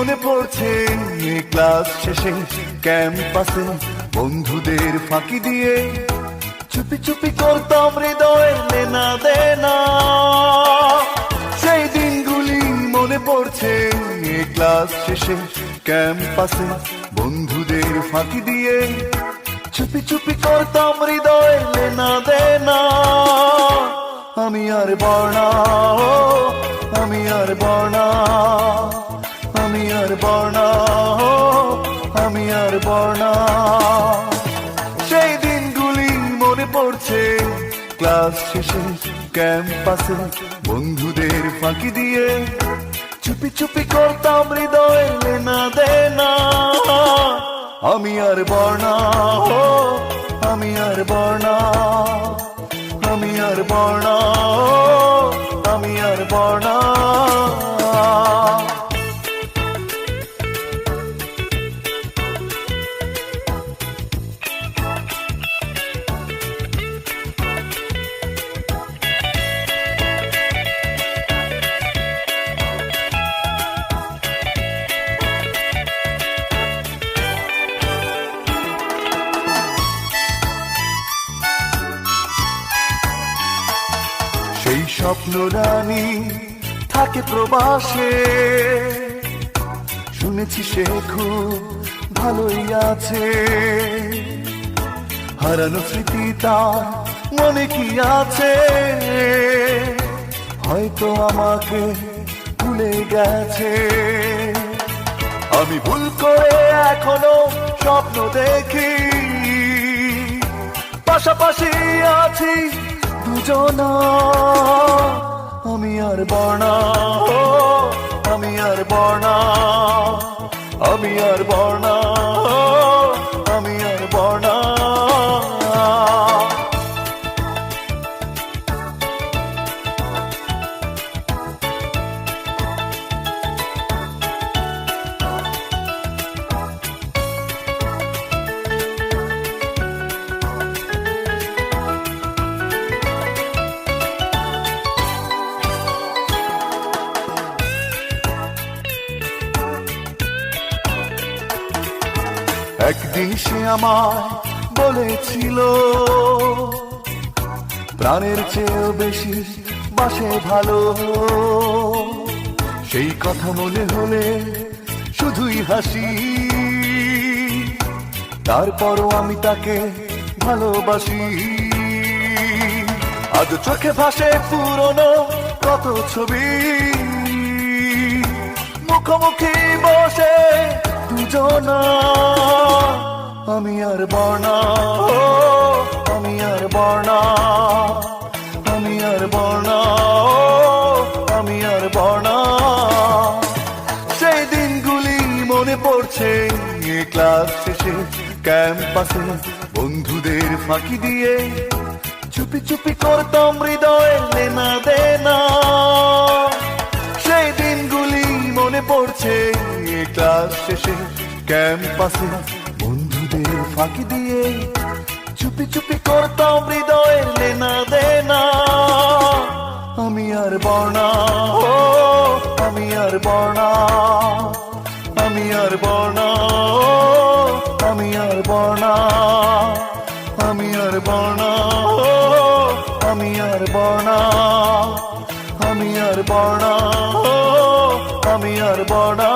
মনে পড়ছে ক্লাস শেষে ক্যাম্পাসে বন্ধুদের ফাঁকি দিয়ে চুপি চুপি করতাম হৃদয় লেনা দেনা। সেই দিনগুলি মনে পড়ছে ক্লাস শেষে ক্যাম্পাসে বন্ধুদের ফাঁকি দিয়ে চুপি চুপি করতাম হৃদয় লেনা দেনা। আমি আর বর্ণা, আমি আর বর্ণা, আমি আর বর্ণা, আমি আর বর্ণা। সেই দিনগুলি মনে পড়ছে ক্লাস শেষে ক্যাম্পাসে বন্ধুদের ফাঁকি দিয়ে চুপি চুপি করতাম হৃদয় লেনা দেনা। আমি আর বর্ণা, আমি আর বর্ণা, আমি আর বর্ণা, আমি আর বর্ণা। সেই স্বপ্ন রানী থাকে প্রবাসে, শুনেছি সে খুব ভালোই আছে। হারানো স্মৃতি তার মনে কি আছে, হয়তো আমাকে ভুলে গেছে। আমি ভুল করে এখনো স্বপ্ন দেখি, পাশাপাশি আছি দুজনা। আমি আর বর্ণা, আমি আর বর্ণা, আমি আর বর্ণা, আমি আর বর্ণা। একদিন সে আমায় বলেছিল, প্রাণের চেয়েও বেশি বাসে ভালো। সেই কথা মনে হলে শুধুই হাসি, তারপরও আমি তাকে ভালোবাসি। আজ চোখে ভাসে পুরনো কত ছবি, মুখোমুখি বসে দুজনা। আমি আর বর্ণা, আমি আর বর্ণা, আমি আর বর্ণা, আমি আর বর্ণা। সেই দিনগুলি মনে পড়ছে ক্লাস শেষে ক্যাম্পাসে বন্ধুদের ফাঁকি দিয়ে চুপি চুপি করতাম হৃদয় লেনা দেনা। সেই দিনগুলি মনে পড়ছে ক্লাস শেষে ক্যাম্পাসে বন্ধুদের ফাঁকি দিয়ে চুপি চুপি করতাম হৃদয় লেনা দেনা। আমি আর বর্ণা, আমি আর বর্ণা, আমি আর বর্ণা, আমি আর বর্ণা, আমি আর বর্ণা, আমি আর বর্ণা, আমি আর বর্ণা, আমি আর বর্ণা।